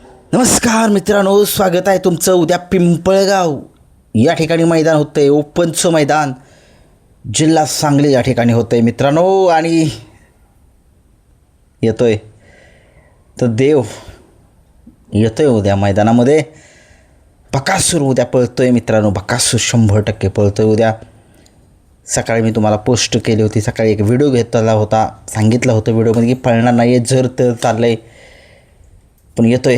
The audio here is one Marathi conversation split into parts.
नमस्कार मित्रांनो, स्वागत आहे तुमचं. उद्या पिंपळगाव या ठिकाणी मैदान होतं आहे, ओपनचं मैदान, जिल्हा सांगली या ठिकाणी होतं आहे मित्रांनो. आणि येतोय तर देव येतोय उद्या मैदानामध्ये. बकासूर उद्या पळतोय मित्रांनो, बकासूर 100% पळतोय उद्या. सकाळी मी तुम्हाला पोस्ट केली होती, सकाळी एक व्हिडिओ घेतला होता, सांगितलं होतं व्हिडिओमध्ये की पळणार नाही आहे, जर तर चाललं आहे, पण येतोय.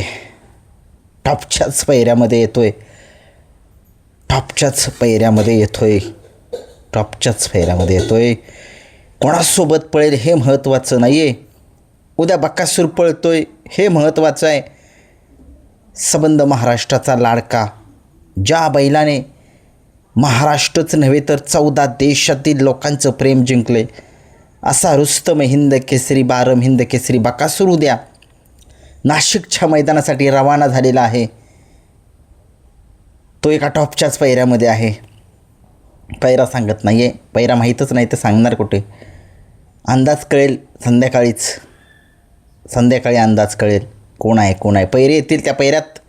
टॉपच्याच पैऱ्यामध्ये येतोय, टॉपच्याच पैऱ्यामध्ये येतोय, टॉपच्याच पैऱ्यामध्ये येतोय. कोणासोबत पळेल हे महत्त्वाचं नाही आहे, उद्या बकासूर पळतोय हे महत्त्वाचं आहे. संबंध महाराष्ट्राचा लाडका, ज्या बैलाने महाराष्ट्रच नव्हे तर 14 देशातील लोकांचं प्रेम जिंकले, असा रुस्तम हिंद केसरी, बारम हिंद केसरी बकासूर उद्या नाशिकच्या मैदानासाठी रवाना झालेला आहे. तो एका टॉपच्याच पैऱ्यामध्ये आहे. पैरा सांगत नाही आहे, पैरा माहीतच नाही तर सांगणार कुठे. अंदाज कळेल संध्याकाळी अंदाज कळेल कोण आहे कोण आहे. पैरे येतील, त्या पैऱ्यात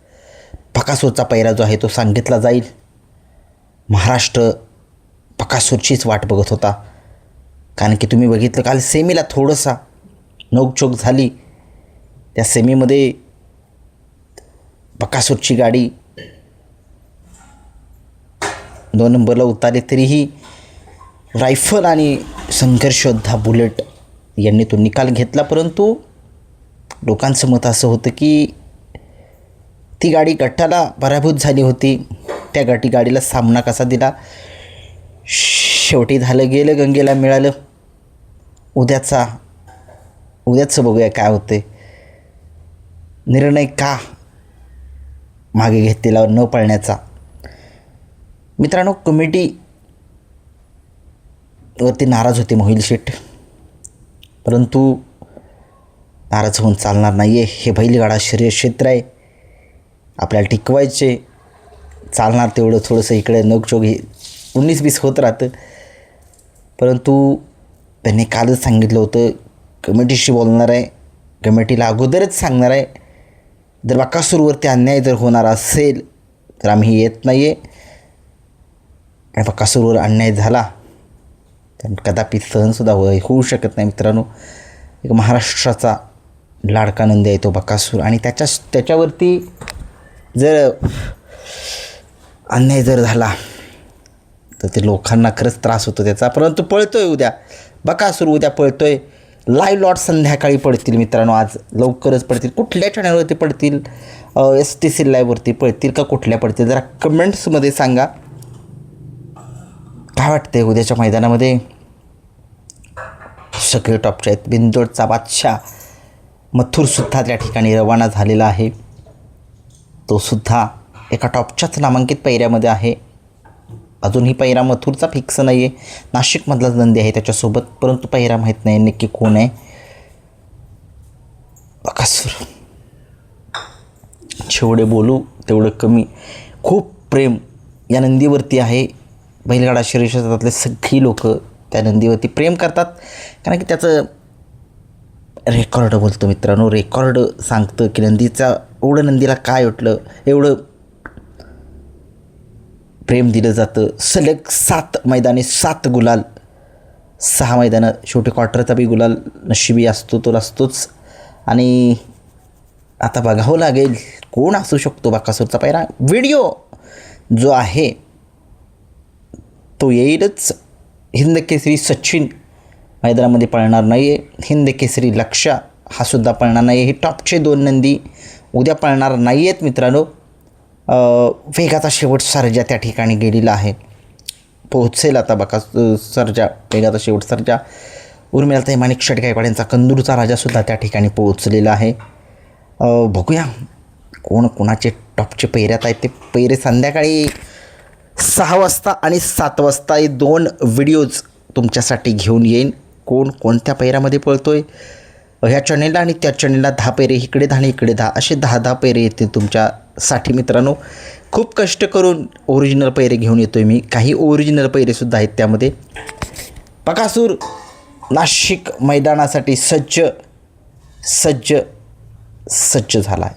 बकासूरचा पैरा जो आहे तो सांगितला जाईल. महाराष्ट्र बकासूरचीच वाट बघत होता, कारण की तुम्ही बघितलं काल सेमीला थोडंसा नोकझोक झाली. त्या सेमीमध्ये बकासूरची गाडी 2 नंबरला उतारली, तरीही रायफल आणि संघर्ष योद्धा बुलेट यांनी तो निकाल घेतला. परंतु लोकांचं मत असं होतं की ती गाडी गटाला पराभूत झाली होती, त्या गाडीला सामना कसा दिला. शेवटी झालं, गेलं, गंगेला मिळालं. उद्याचं बघूया काय होते. निर्णय का मागे घेतलेला न पळण्याचा. मित्रांनो, कमिटीवरती नाराज होते मोहिल शेठ, परंतु नाराज होऊन चालणार नाही आहे. हे बैलगाडा शर्यत क्षेत्र आहे, आपल्याला टिकवायचे. चालणार तेवढं थोडंसं इकडे नोकझोक 19-20 होत राहतं. परंतु त्यांनी कालच सांगितलं होतं, कमिटीशी बोलणार आहे, कमिटीला अगोदरच सांगणार आहे, जर बकासूरवरती अन्याय जर होणार असेल तर आम्ही येत नाही आहे. आणि बकासूरवर अन्याय झाला तर कदापि सहनसुद्धा होऊ शकत नाही. मित्रांनो, एक महाराष्ट्राचा लाडका नंदी आहे तो बकासूर, आणि त्याच्यावरती जर अन्याय जर झाला तर ते लोकांना खरंच त्रास होतो त्याचा. परंतु पळतोय उद्या बकासूर, उद्या पळतोय. लाईव्ह लॉट संध्याकाळी पडतील मित्रांनो, आज लवकरच पडतील. कुठल्या चॅनलवरती पडतील, STC लाईव्हवरती पडतील का कुठल्या पडतील, जरा कमेंट्समध्ये सांगा. काय वाटते उद्याच्या मैदानामध्ये. सगळे टॉपचे आहेत. बिंदोडचा बादशाह मथुरसुद्धा त्या ठिकाणी रवाना झालेला आहे, तो सुद्धा एका टॉपच्याच नामांकित पैऱ्यामध्ये आहे. अजूनही पैरा मथुरचा फिक्स नाही आहे, नाशिकमधलाच नंदी आहे त्याच्यासोबत, परंतु पैरा माहीत नाही नक्की कोण आहे. बकासूर, जेवढे बोलू तेवढं कमी. खूप प्रेम या नंदीवरती आहे. बैलगाडा शर्यतीतले सगळी लोक त्या नंदीवरती प्रेम करतात, कारण की त्याचं रेकॉर्ड बोलतो मित्रांनो. रेकॉर्ड सांगतं की एवढं नंदीला काय वाटलं, एवढं प्रेम दिलं जातं. सलग 7 मैदाने 7 गुलाल, 6 मैदानं, शेवटी क्वार्टरचा बी गुलाल नशिबी असतो, तो असतोच. आणि आता बघावं लागेल कोण असू शकतो बकासूरचा पैरा. व्हिडिओ जो आहे तो येईलच. हिंद केसरी सचिन मैदानामध्ये पळणार नाही आहे, हिंद केसरी लक्षा हा सुद्धा पळणार नाही आहे. हे टॉपचे 2 नंदी उद्या पळणार नाही आहेत मित्रांनो. वेगाचा शेवट सर्जा त्या ठिकाणी गेलेला आहे, पोहोचेल आता सर्जा, वेगाचा शेवट सर्जा. उर्मिलाताई माणिक शेट गायकवाड यांचा कंदूरचा राजासुद्धा त्या ठिकाणी पोहोचलेला आहे. बघूया कोणाचे टॉपचे पैऱ्यात आहेत. ते पैरे संध्याकाळी 6 वाजता आणि 7 वाजता हे 2 व्हिडिओज तुमच्यासाठी घेऊन येईन. कोणत्या पैऱ्यामध्ये पळतोय, ह्या चॅनेलला आणि त्या चॅनेलला 10 पैरे, इकडे 10 आणि इकडे 10, असे 10 पैरे येतील तुमच्यासाठी मित्रांनो. खूप कष्ट करून ओरिजिनल पैरे घेऊन येतो आहे मी. काही ओरिजिनल पैरेसुद्धा आहेत त्यामध्ये. बकासूर नाशिक मैदानासाठी सज्ज झाला आहे.